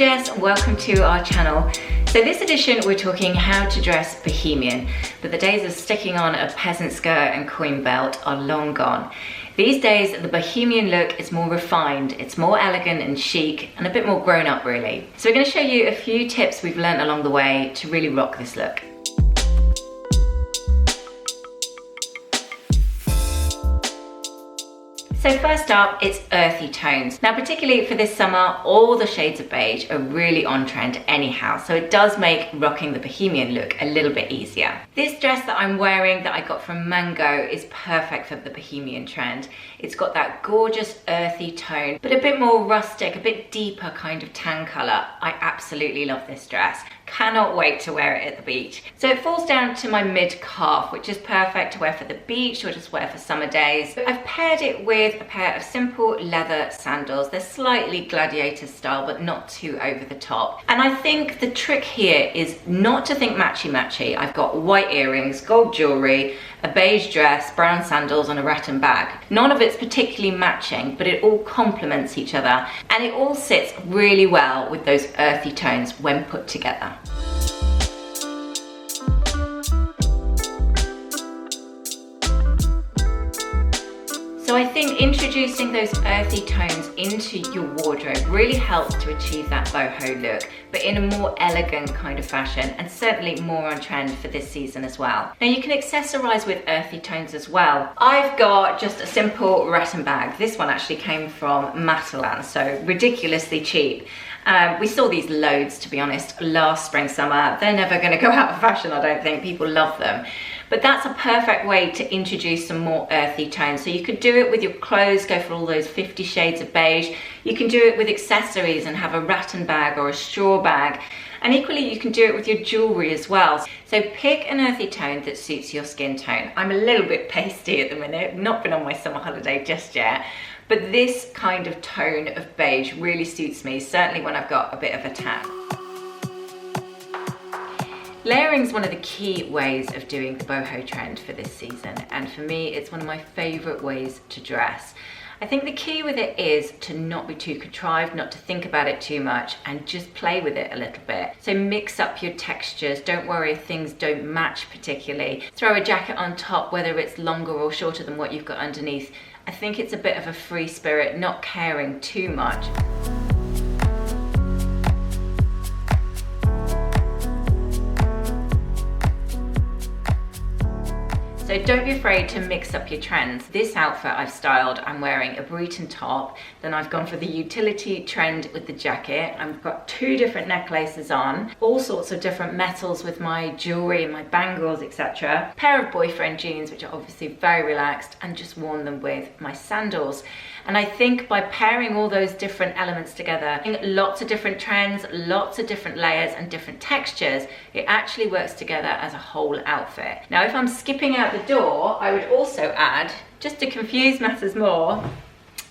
Jess and welcome to our channel. So this edition we're talking how to dress bohemian, but the days of sticking on a peasant skirt and queen belt are long gone. These days the bohemian look is more refined, it's more elegant and chic and a bit more grown up really. So we're going to show you a few tips we've learned along the way to really rock this look. So first up, it's earthy tones. Now, particularly for this summer, all the shades of beige are really on trend anyhow, so it does make rocking the bohemian look a little bit easier. This dress that I'm wearing that I got from Mango is perfect for the bohemian trend. It's got that gorgeous earthy tone, but a bit more rustic, a bit deeper kind of tan color. I absolutely love this dress. Cannot wait to wear it at the beach. So it falls down to my mid-calf, which is perfect to wear for the beach or just wear for summer days. I've paired it with a pair of simple leather sandals. They're slightly gladiator style, but not too over the top. And I think the trick here is not to think matchy-matchy. I've got white earrings, gold jewelry, a beige dress, brown sandals, and a rattan bag. None of it's particularly matching, but it all complements each other. And it all sits really well with those earthy tones when put together. So I think introducing those earthy tones into your wardrobe really helps to achieve that boho look, but in a more elegant kind of fashion, and certainly more on trend for this season as well. Now you can accessorize with earthy tones as well. I've got just a simple rattan bag. This one actually came from Matalan, so ridiculously cheap. We saw these loads, to be honest, last spring, summer. They're never going to go out of fashion, I don't think. People love them. But that's a perfect way to introduce some more earthy tones. So you could do it with your clothes, go for all those 50 shades of beige. You can do it with accessories and have a rattan bag or a straw bag. And equally, you can do it with your jewelry as well. So pick an earthy tone that suits your skin tone. I'm a little bit pasty at the minute, not been on my summer holiday just yet. But this kind of tone of beige really suits me, certainly when I've got a bit of a tan. Layering is one of the key ways of doing the boho trend for this season, and for me it's one of my favourite ways to dress. I think the key with it is to not be too contrived, not to think about it too much, and just play with it a little bit. So mix up your textures, don't worry if things don't match particularly. Throw a jacket on top, whether it's longer or shorter than what you've got underneath. I think it's a bit of a free spirit, not caring too much. So don't be afraid to mix up your trends. This outfit I've styled, I'm wearing a Breton top, then I've gone for the utility trend with the jacket. I've got two different necklaces on, all sorts of different metals with my jewelry and my bangles, etc. Pair of boyfriend jeans, which are obviously very relaxed, and just worn them with my sandals. And I think by pairing all those different elements together, lots of different trends, lots of different layers and different textures, it actually works together as a whole outfit. Now, if I'm skipping out the door, I would also add, just to confuse matters more,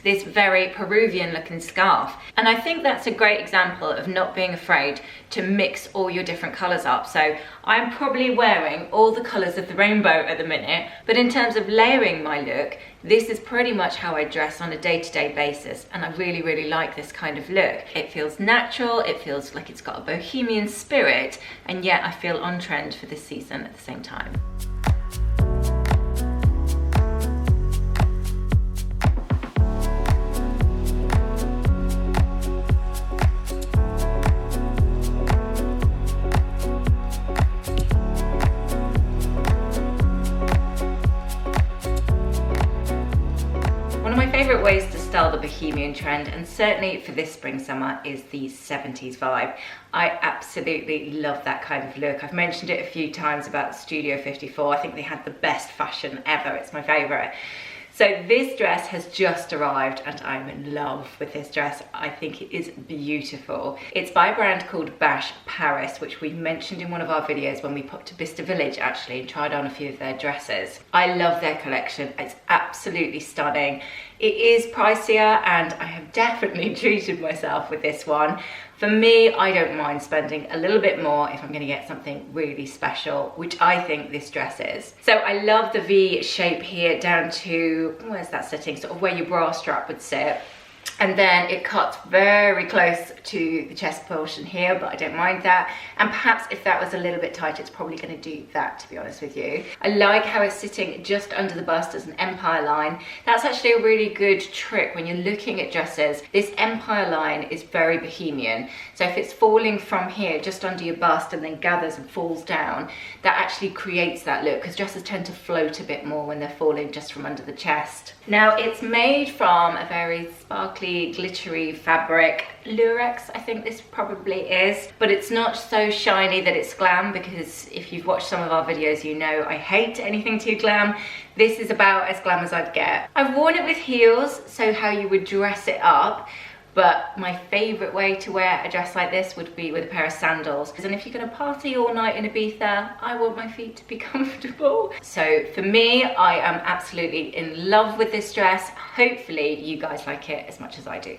this very Peruvian looking scarf. And I think that's a great example of not being afraid to mix all your different colours up. So I'm probably wearing all the colours of the rainbow at the minute, but in terms of layering my look, this is pretty much how I dress on a day-to-day basis, and I really, really like this kind of look. It feels natural, it feels like it's got a bohemian spirit, and yet I feel on trend for this season at the same time. Favourite ways to style the bohemian trend, and certainly for this spring summer, is the 70s vibe. I absolutely love that kind of look. I've mentioned it a few times about Studio 54. I think they had the best fashion ever. It's my favourite. So this dress has just arrived and I'm in love with this dress. I think it is beautiful. It's by a brand called Bash Paris, which we mentioned in one of our videos when we popped to Bicester Village actually and tried on a few of their dresses. I love their collection. It's absolutely stunning. It is pricier and I have definitely treated myself with this one. For me, I don't mind spending a little bit more if I'm going to get something really special, which I think this dress is. So I love the V shape here down to, where's that sitting? Sort of where your bra strap would sit. And then it cuts very close to the chest portion here, but I don't mind that. And perhaps if that was a little bit tight, it's probably going to do that, to be honest with you. I like how it's sitting just under the bust as an empire line. That's actually a really good trick when you're looking at dresses. This empire line is very Bohemian. So if it's falling from here just under your bust and then gathers and falls down, that actually creates that look, because dresses tend to float a bit more when they're falling just from under the chest. Now it's made from a very sparkly, glittery fabric. Lurex, I think this probably is, but it's not so shiny that it's glam, because if you've watched some of our videos, you know I hate anything too glam. This is about as glam as I'd get. I've worn it with heels, so how you would dress it up. But my favourite way to wear a dress like this would be with a pair of sandals. And if you're going to party all night in Ibiza, I want my feet to be comfortable. So for me, I am absolutely in love with this dress. Hopefully you guys like it as much as I do.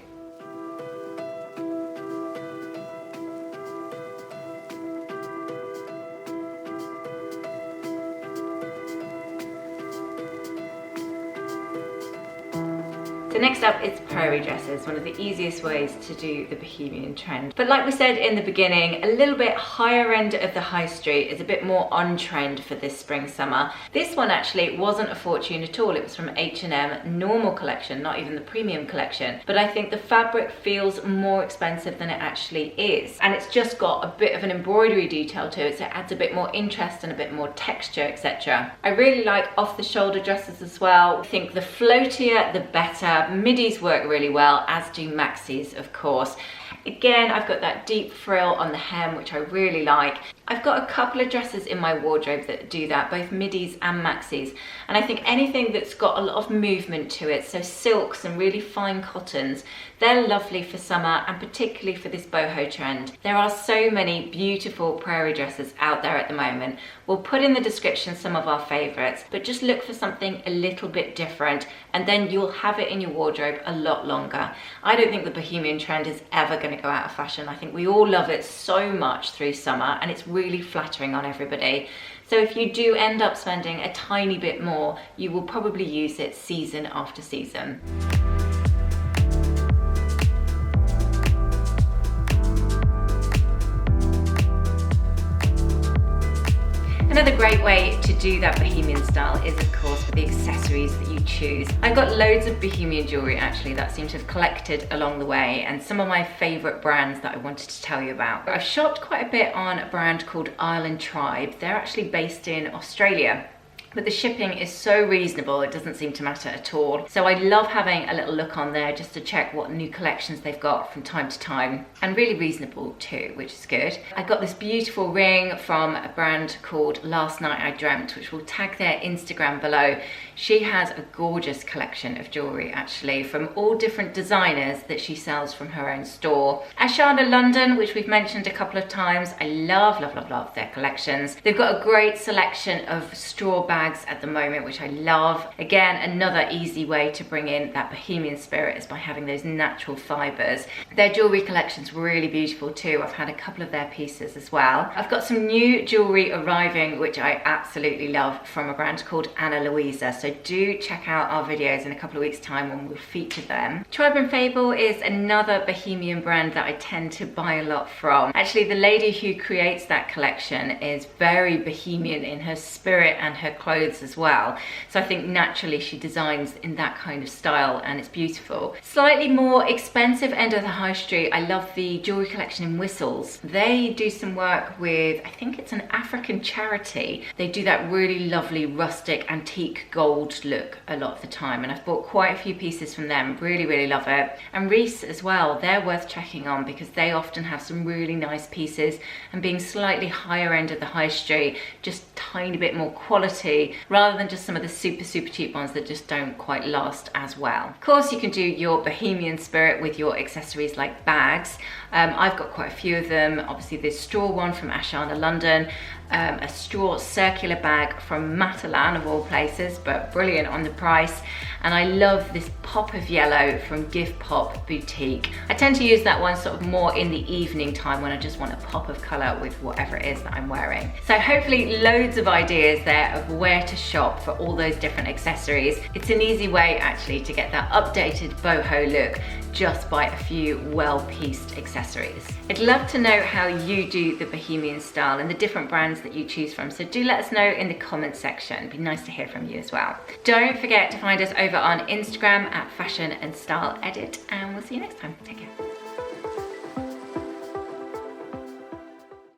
So next up, it's Prairie dresses, one of the easiest ways to do the Bohemian trend. But like we said in the beginning, a little bit higher end of the high street is a bit more on trend for this spring summer. This one actually wasn't a fortune at all. It was from H&M normal collection, not even the premium collection. But I think the fabric feels more expensive than it actually is. And it's just got a bit of an embroidery detail to it, so it adds a bit more interest and a bit more texture, etc. I really like off the shoulder dresses as well. I think the floatier, the better. Midis work really well, as do maxis, of course. Again, I've got that deep frill on the hem, which I really like. I've got a couple of dresses in my wardrobe that do that, both midis and maxis. And I think anything that's got a lot of movement to it, so silks and really fine cottons, they're lovely for summer, and particularly for this boho trend. There are so many beautiful Prairie dresses out there at the moment. We'll put in the description some of our favorites, but just look for something a little bit different, and then you'll have it in your wardrobe a lot longer. I don't think the Bohemian trend is ever going to go out of fashion. I think we all love it so much through summer, and it's really flattering on everybody. So if you do end up spending a tiny bit more, you will probably use it season after season. Another great way to do that Bohemian style is, of course, with the accessories that you choose. I've got loads of Bohemian jewellery actually that seem to have collected along the way, and some of my favourite brands that I wanted to tell you about. I've shopped quite a bit on a brand called Island Tribe. They're actually based in Australia, but the shipping is so reasonable, it doesn't seem to matter at all. So I love having a little look on there just to check what new collections they've got from time to time, and really reasonable too, which is good. I got this beautiful ring from a brand called Last Night I Dreamt, which will tag their Instagram below. She has a gorgeous collection of jewellery actually from all different designers that she sells from her own store. Ashana London, which we've mentioned a couple of times, I love, love, love, love their collections. They've got a great selection of straw bags at the moment, which I love. Again, another easy way to bring in that Bohemian spirit is by having those natural fibres. Their jewellery collection's really beautiful too. I've had a couple of their pieces as well. I've got some new jewellery arriving, which I absolutely love, from a brand called Anna Louisa. So do check out our videos in a couple of weeks' time when we'll feature them. Tribe and Fable is another Bohemian brand that I tend to buy a lot from. Actually, the lady who creates that collection is very Bohemian in her spirit and her clothes as well. So I think naturally she designs in that kind of style, and it's beautiful. Slightly more expensive end of the high street, I love the jewellery collection in Whistles. They do some work with, I think it's an African charity. They do that really lovely rustic antique gold look a lot of the time, and I've bought quite a few pieces from them. Really, really love it. And Reese as well, they're worth checking on because they often have some really nice pieces, and being slightly higher end of the high street, just a tiny bit more quality rather than just some of the super cheap ones that just don't quite last as well. Of course, you can do your Bohemian spirit with your accessories like bags. I've got quite a few of them. Obviously this straw one from Ashana London, a straw circular bag from Matalan of all places, but brilliant on the price. And I love this pop of yellow from Give Pop Boutique. I tend to use that one sort of more in the evening time when I just want a pop of colour with whatever it is that I'm wearing. So hopefully loads of ideas there of where to shop for all those different accessories. It's an easy way actually to get that updated boho look just by a few well-pieced accessories. I'd love to know how you do the Bohemian style and the different brands that you choose from, so do let us know in the comments section. It'd be nice to hear from you as well. Don't forget to find us over on Instagram at Fashion and Style Edit, and we'll see you next time. Take care.